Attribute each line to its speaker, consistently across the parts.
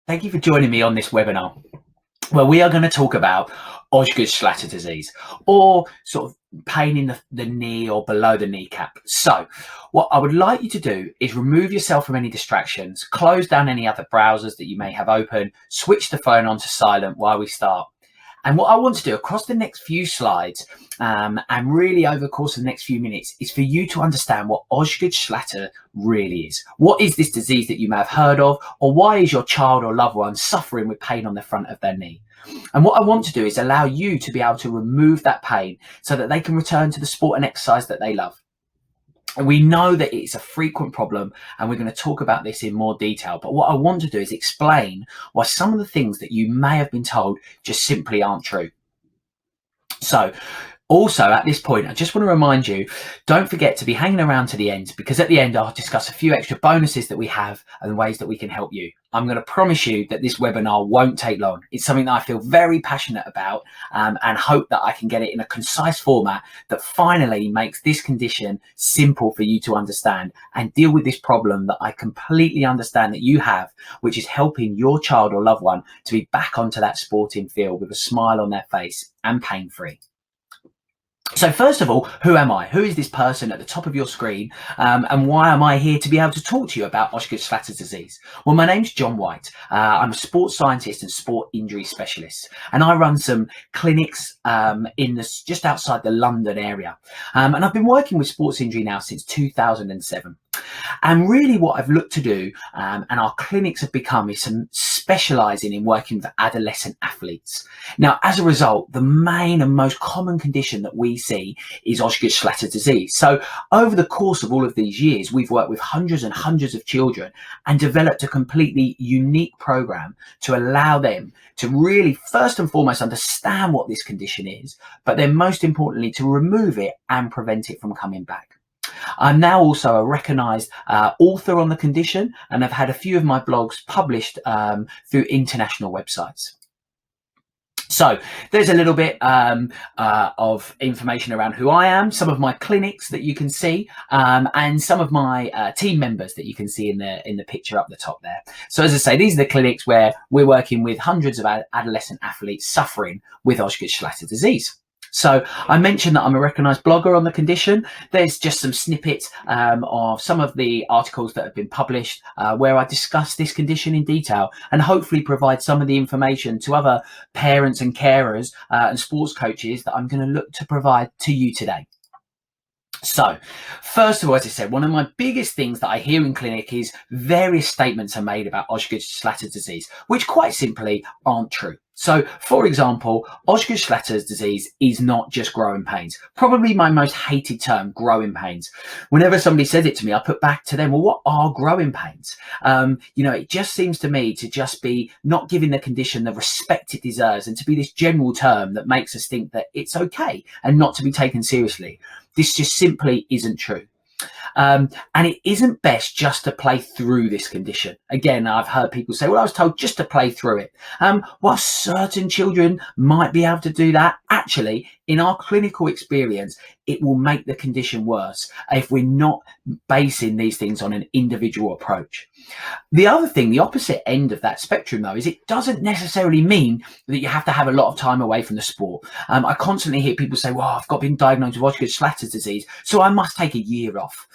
Speaker 1: Thank you for joining me on this webinar, where we are going to talk about Osgood Schlatter disease, or sort of pain in the knee or below the kneecap. So what I would like you to do is remove yourself from any distractions, close down any other browsers that you may have open, switch the phone on to silent while we start. And what I want to do across the next few slides, and really over the course of the next few minutes, is for you to understand what Osgood Schlatter really is. What is this disease that you may have heard of, or why is your child or loved one suffering with pain on the front of their knee? And what I want to do is allow you to be able to remove that pain so that they can return to the sport and exercise that they love. And we know that it's a frequent problem, and we're going to talk about this in more detail. But what I want to do is explain why some of the things that you may have been told just simply aren't true. So also at this point, I just want to remind you, don't forget to be hanging around to the end, because at the end, I'll discuss a few extra bonuses that we have and ways that we can help you. I'm going to promise you that this webinar won't take long. It's something that I feel very passionate about, and hope that I can get it in a concise format that finally makes this condition simple for you to understand and deal with this problem that I completely understand that you have, which is helping your child or loved one to be back onto that sporting field with a smile on their face and pain-free. So first of all, who am I? Who is this person at the top of your screen? And why am I here to be able to talk to you about Osgood Schlatter disease? Well, my name's John White. I'm a sports scientist and sport injury specialist, and I run some clinics just outside the London area. And I've been working with sports injury now since 2007. And really what I've looked to do, and our clinics have become, is some specialising in working with adolescent athletes. Now, as a result, the main and most common condition that we see is Osgood Schlatter disease. So over the course of all of these years, we've worked with hundreds and hundreds of children and developed a completely unique program to allow them to really, first and foremost, understand what this condition is, but then most importantly, to remove it and prevent it from coming back. I'm now also a recognised author on the condition, and I've had a few of my blogs published through international websites. So there's a little bit of information around who I am, some of my clinics that you can see, and some of my team members that you can see in the picture up the top there. So as I say, these are the clinics where we're working with hundreds of adolescent athletes suffering with Osgood Schlatter disease. So I mentioned that I'm a recognised blogger on the condition. There's just some snippets of some of the articles that have been published where I discuss this condition in detail and hopefully provide some of the information to other parents and carers and sports coaches that I'm going to look to provide to you today. So first of all, as I said, one of my biggest things that I hear in clinic is various statements are made about Osgood Schlatter disease, which quite simply aren't true. So, for example, Osgood Schlatter disease is not just growing pains. Probably my most hated term, growing pains. Whenever somebody says it to me, I put back to them, well, what are growing pains? It just seems to me to just be not giving the condition the respect it deserves, and to be this general term that makes us think that it's okay and not to be taken seriously. This just simply isn't true. And it isn't best just to play through this condition. Again, I've heard people say, well, I was told just to play through it. While certain children might be able to do that, actually, in our clinical experience, it will make the condition worse if we're not basing these things on an individual approach. The other thing, the opposite end of that spectrum, though, is it doesn't necessarily mean that you have to have a lot of time away from the sport. I constantly hear people say, well, I've been diagnosed with Osgood Schlatter disease, so I must take a year off.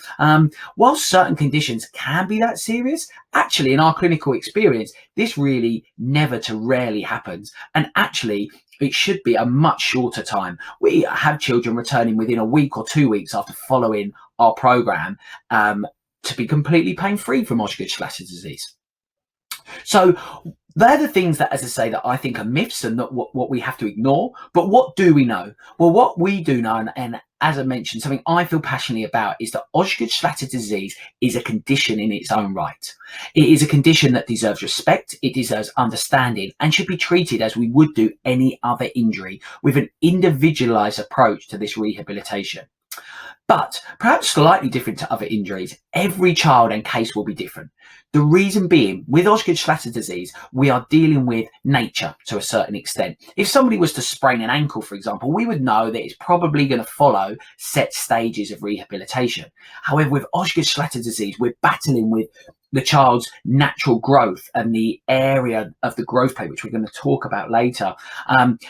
Speaker 1: While certain conditions can be that serious, actually, in our clinical experience, this really never to rarely happens. And actually, it should be a much shorter time. We have children returning within a week or 2 weeks after following our program to be completely pain-free from Osgood Schlatter disease. So they're the things that, as I say, that I think are myths and that what we have to ignore. But what do we know? Well, what we do know, and as I mentioned, something I feel passionately about, is that Osgood Schlatter disease is a condition in its own right. It is a condition that deserves respect, it deserves understanding, and should be treated as we would do any other injury, with an individualised approach to this rehabilitation. But perhaps slightly different to other injuries, every child and case will be different. The reason being, with Osgood Schlatter disease, we are dealing with nature to a certain extent. If somebody was to sprain an ankle, for example, we would know that it's probably going to follow set stages of rehabilitation. However, with Osgood Schlatter disease, we're battling with the child's natural growth and the area of the growth plate, which we're going to talk about later.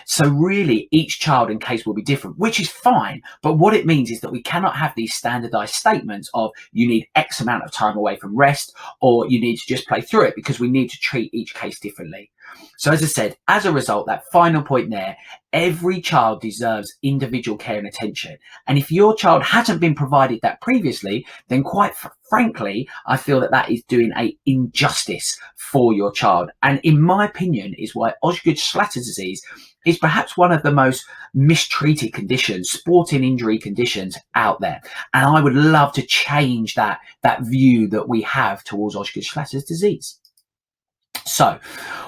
Speaker 1: So really each child and case will be different, which is fine. But what it means is that we cannot have these standardized statements of you need X amount of time away from rest, or you need to just play through it, because we need to treat each case differently. So as I said, as a result, that final point there, every child deserves individual care and attention. And if your child hasn't been provided that previously, then quite frankly, I feel that that is doing an injustice for your child. And in my opinion, is why Osgood Schlatter disease is perhaps one of the most mistreated conditions, sporting injury conditions out there. And I would love to change that view that we have towards Osgood Schlatter disease. So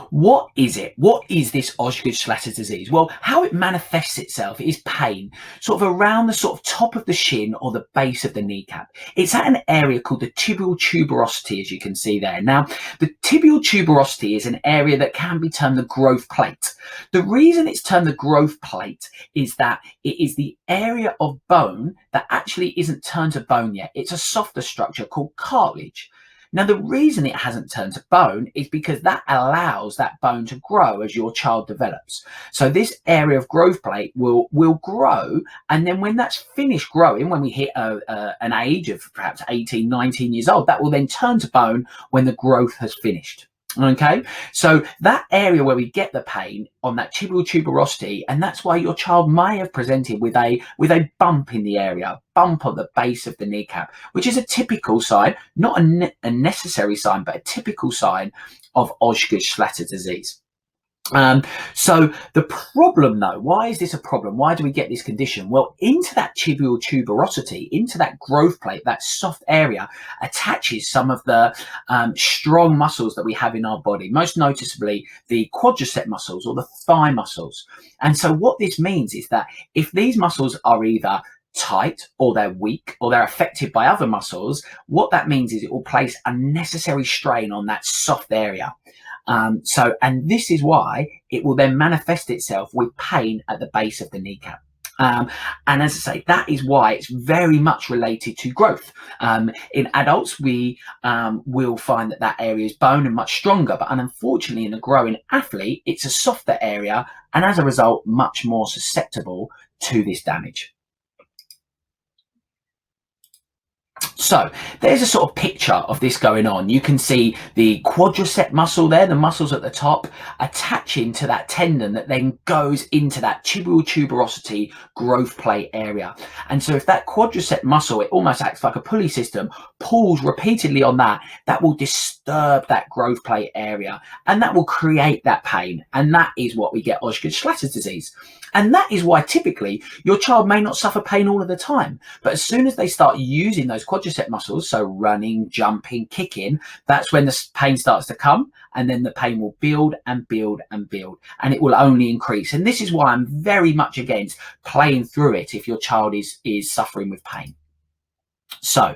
Speaker 1: what is it? What is this Osgood Schlatter disease? Well, how it manifests itself is pain, sort of around the sort of top of the shin or the base of the kneecap. It's at an area called the tibial tuberosity, as you can see there. Now, the tibial tuberosity is an area that can be termed the growth plate. The reason it's termed the growth plate is that it is the area of bone that actually isn't turned to bone yet. It's a softer structure called cartilage. Now, the reason it hasn't turned to bone is because that allows that bone to grow as your child develops. So this area of growth plate will grow. And then when that's finished growing, when we hit an age of perhaps 18, 19 years old, that will then turn to bone when the growth has finished. Okay, so that area where we get the pain on that tibial tuberosity, and that's why your child may have presented with a bump in the area, bump on the base of the kneecap, which is a typical sign, not a necessary sign, but a typical sign of Osgood Schlatter disease. So the problem though, why is this a problem? Why do we get this condition? Well, into that tibial tuberosity, into that growth plate, that soft area attaches some of the strong muscles that we have in our body, most noticeably the quadricep muscles or the thigh muscles. And so what this means is that if these muscles are either tight or they're weak or they're affected by other muscles, what that means is it will place unnecessary strain on that soft area. And this is why it will then manifest itself with pain at the base of the kneecap. And as I say, that is why it's very much related to growth. In adults, we will find that area is bone and much stronger, but unfortunately in a growing athlete, it's a softer area, and as a result, much more susceptible to this damage. So there's a sort of picture of this going on. You can see the quadricep muscle there, the muscles at the top, attaching to that tendon that then goes into that tibial tuberosity growth plate area. And so if that quadricep muscle, it almost acts like a pulley system, pulls repeatedly on that, that will disturb that growth plate area, and that will create that pain. And that is what we get Osgood Schlatter disease. And that is why typically your child may not suffer pain all of the time, but as soon as they start using those quadricep muscles, so running, jumping, kicking, that's when the pain starts to come, and then the pain will build and build and build, and it will only increase. And this is why I'm very much against playing through it if your child is suffering with pain. So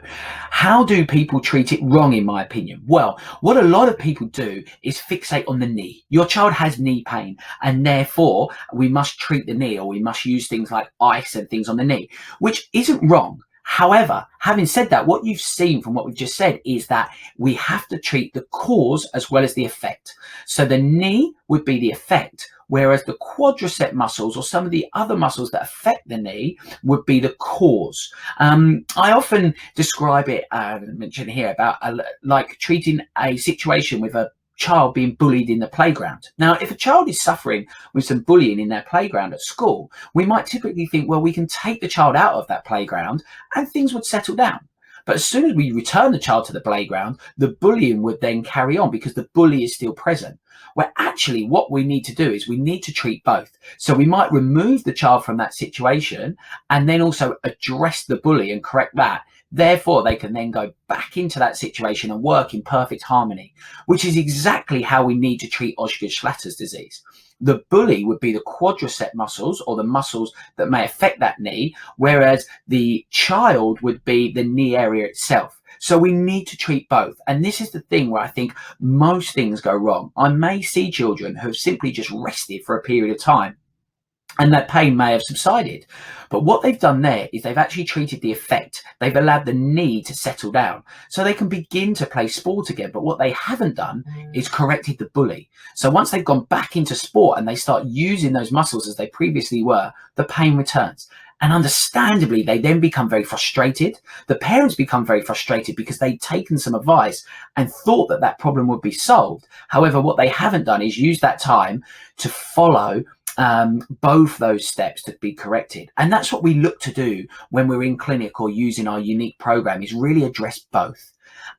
Speaker 1: how do people treat it wrong, in my opinion? Well, what a lot of people do is fixate on the knee. Your child has knee pain, and therefore we must treat the knee, or we must use things like ice and things on the knee, which isn't wrong. However, having said that, what you've seen from what we've just said is that we have to treat the cause as well as the effect. So the knee would be the effect, whereas the quadricep muscles or some of the other muscles that affect the knee would be the cause. I often describe it, mentioned here, about like treating a situation with a child being bullied in the playground. Now, if a child is suffering with some bullying in their playground at school, we might typically think, well, we can take the child out of that playground and things would settle down. But as soon as we return the child to the playground, the bullying would then carry on because the bully is still present. Where actually what we need to do is we need to treat both. So we might remove the child from that situation and then also address the bully and correct that. Therefore, they can then go back into that situation and work in perfect harmony, which is exactly how we need to treat Osgood Schlatter's disease. The bully would be the quadricep muscles, or the muscles that may affect that knee, whereas the child would be the knee area itself. So we need to treat both. And this is the thing where I think most things go wrong. I may see children who have simply just rested for a period of time, and that pain may have subsided. But what they've done there is they've actually treated the effect. They've allowed the knee to settle down so they can begin to play sport again. But what they haven't done is corrected the bully. So once they've gone back into sport and they start using those muscles as they previously were, the pain returns. And understandably, they then become very frustrated. The parents become very frustrated because they'd taken some advice and thought that that problem would be solved. However, what they haven't done is use that time to follow both those steps to be corrected. And that's what we look to do when we're in clinic or using our unique program, is really address both.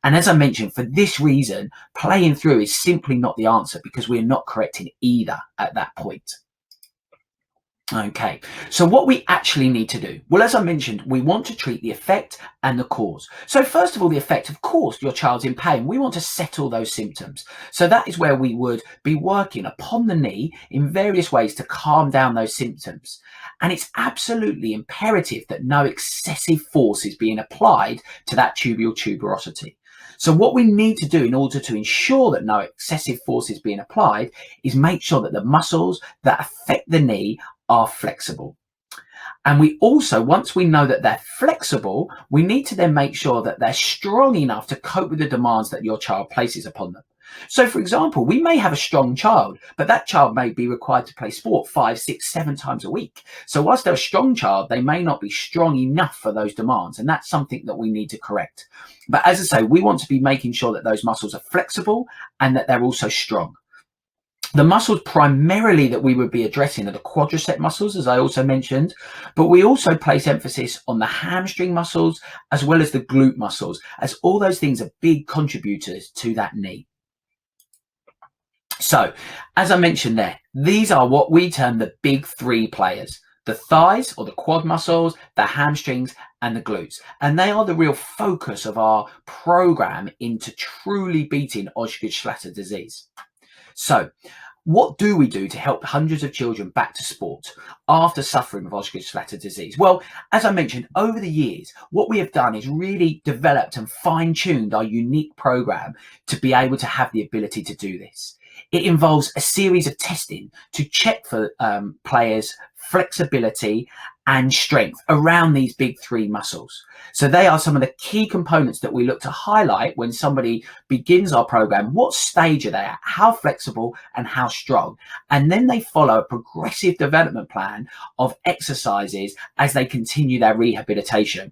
Speaker 1: And as I mentioned, for this reason, playing through is simply not the answer, because we're not correcting either at that point. Okay, so what we actually need to do, well, as I mentioned, we want to treat the effect and the cause. So first of all, the effect, of course, your child's in pain. We want to settle those symptoms. So that is where we would be working upon the knee in various ways to calm down those symptoms. And it's absolutely imperative that no excessive force is being applied to that tubular tuberosity. So what we need to do in order to ensure that no excessive force is being applied is make sure that the muscles that affect the knee are flexible. And we also, once we know that they're flexible, we need to then make sure that they're strong enough to cope with the demands that your child places upon them. So for example, we may have a strong child, but that child may be required to play sport 5, 6, 7 times a week. So whilst they're a strong child, they may not be strong enough for those demands. And that's something that we need to correct. But as I say, we want to be making sure that those muscles are flexible and that they're also strong. The muscles primarily that we would be addressing are the quadricep muscles, as I also mentioned, but we also place emphasis on the hamstring muscles as well as the glute muscles, as all those things are big contributors to that knee. So, as I mentioned there, these are what we term the big three players: the thighs or the quad muscles, the hamstrings, and the glutes. And they are the real focus of our program into truly beating Osgood Schlatter disease. So what do we do to help hundreds of children back to sport after suffering of Osgood Schlatter disease? Well, as I mentioned, over the years, what we have done is really developed and fine-tuned our unique program to be able to have the ability to do this. It involves a series of testing to check for players' flexibility and strength around these big three muscles. So they are some of the key components that we look to highlight when somebody begins our program. What stage are they at? How flexible and how strong? And then they follow a progressive development plan of exercises as they continue their rehabilitation.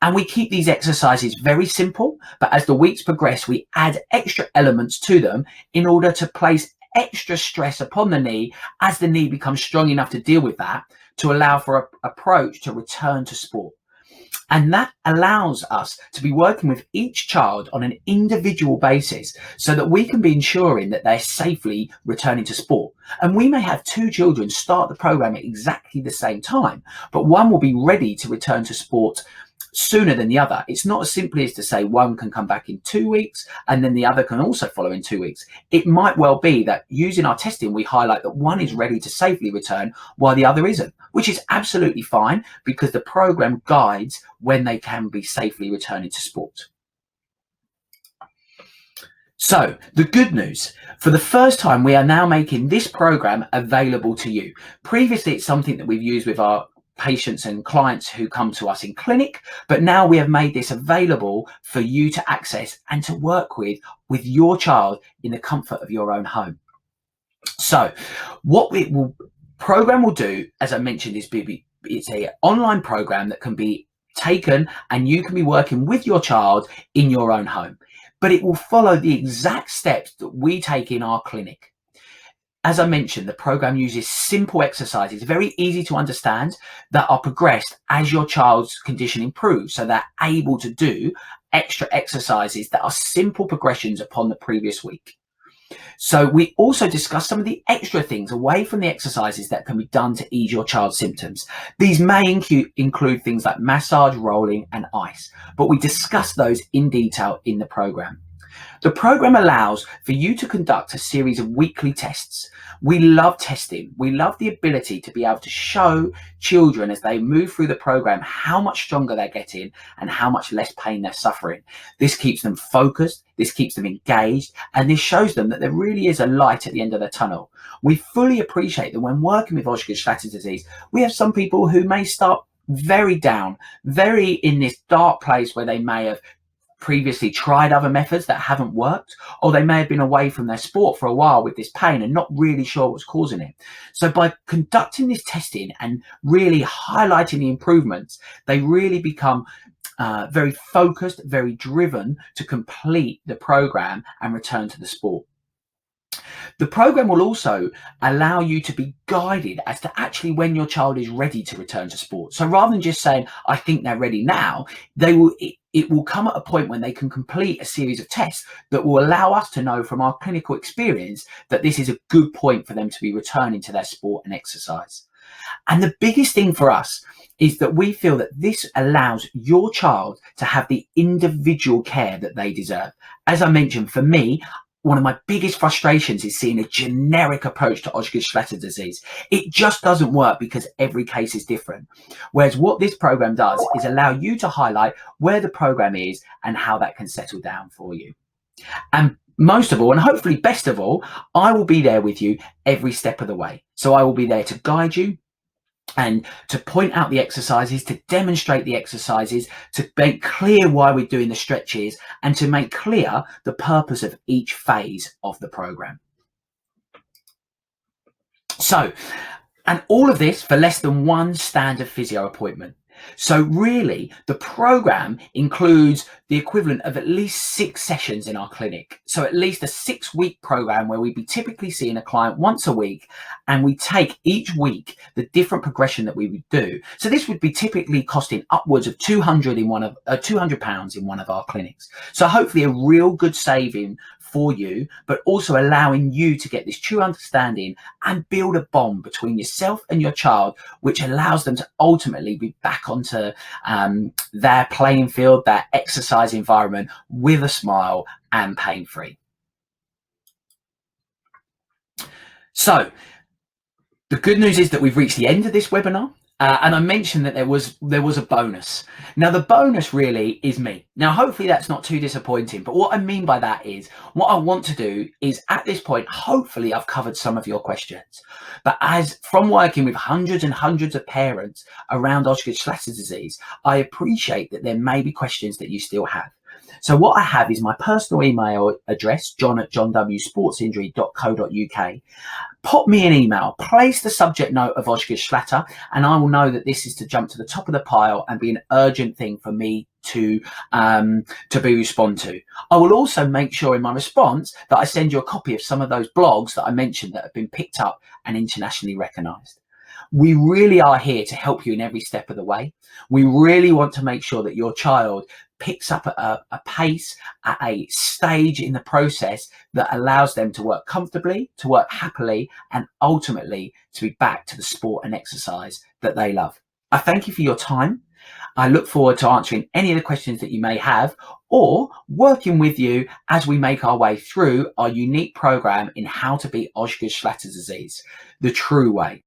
Speaker 1: And we keep these exercises very simple, but as the weeks progress, we add extra elements to them in order to place extra stress upon the knee as the knee becomes strong enough to deal with that, to allow for an approach to return to sport. And that allows us to be working with each child on an individual basis so that we can be ensuring that they're safely returning to sport. And we may have 2 children start the program at exactly the same time, but one will be ready to return to sport sooner than the other. It's not as simply as to say one can come back in 2 weeks and then the other can also follow in 2 weeks. It might well be that using our testing, we highlight that one is ready to safely return while the other isn't, which is absolutely fine because the program guides when they can be safely returning to sport. So the good news, for the first time, we are now making this program available to you. Previously, it's something that we've used with our patients and clients who come to us in clinic, but now we have made this available for you to access and to work with your child in the comfort of your own home. So what program will do, as I mentioned, is it's an online program that can be taken and you can be working with your child in your own home, but it will follow the exact steps that we take in our clinic. As I mentioned, the program uses simple exercises, very easy to understand, that are progressed as your child's condition improves. So they're able to do extra exercises that are simple progressions upon the previous week. So we also discuss some of the extra things away from the exercises that can be done to ease your child's symptoms. These may include things like massage, rolling, and ice, but we discuss those in detail in the program. The program allows for you to conduct a series of weekly tests. We love testing. We love the ability to be able to show children as they move through the program how much stronger they're getting and how much less pain they're suffering. This keeps them focused, this keeps them engaged, and this shows them that there really is a light at the end of the tunnel. We fully appreciate that when working with Osgood Schlatter disease, we have some people who may start very down, very in this dark place where they may have previously tried other methods that haven't worked, or they may have been away from their sport for a while with this pain and not really sure what's causing it. So by conducting this testing and really highlighting the improvements, they really become very focused, very driven to complete the program and return to the sport. The program will also allow you to be guided as to actually when your child is ready to return to sport. So rather than just saying, I think they're ready now, it will come at a point when they can complete a series of tests that will allow us to know from our clinical experience that this is a good point for them to be returning to their sport and exercise. And the biggest thing for us is that we feel that this allows your child to have the individual care that they deserve. As I mentioned, for me, one of my biggest frustrations is seeing a generic approach to Osgood Schlatter disease. It just doesn't work because every case is different. Whereas what this program does is allow you to highlight where the program is and how that can settle down for you. And most of all, and hopefully best of all, I will be there with you every step of the way. So I will be there to guide you and to point out the exercises, to demonstrate the exercises, to make clear why we're doing the stretches, and to make clear the purpose of each phase of the program. So, and all of this for less than one standard physio appointment. So really, the program includes the equivalent of at least 6 sessions in our clinic. So at least a 6-week program where we'd be typically seeing a client once a week, and we take each week the different progression that we would do. So this would be typically costing upwards of £200 in one of our clinics. So hopefully a real good saving for you, but also allowing you to get this true understanding and build a bond between yourself and your child, which allows them to ultimately be back onto their playing field, their exercise environment with a smile and pain-free. So the good news is that we've reached the end of this webinar. And I mentioned that there was a bonus. Now the bonus really is me. Now hopefully that's not too disappointing, but what I mean by that is what I want to do is at this point, hopefully I've covered some of your questions. But as from working with hundreds and hundreds of parents around Osgood Schlatter disease, I appreciate that there may be questions that you still have. So what I have is my personal email address, john@johnwsportsinjury.co.uk. Pop me an email, place the subject note of Osgood Schlatter, and I will know that this is to jump to the top of the pile and be an urgent thing for me to be respond to. I will also make sure in my response that I send you a copy of some of those blogs that I mentioned that have been picked up and internationally recognised. We really are here to help you in every step of the way. We really want to make sure that your child picks up at a pace, at a stage in the process that allows them to work comfortably, to work happily, and ultimately to be back to the sport and exercise that they love. I thank you for your time. I look forward to answering any of the questions that you may have or working with you as we make our way through our unique program in how to beat Osgood Schlatter disease, the true way.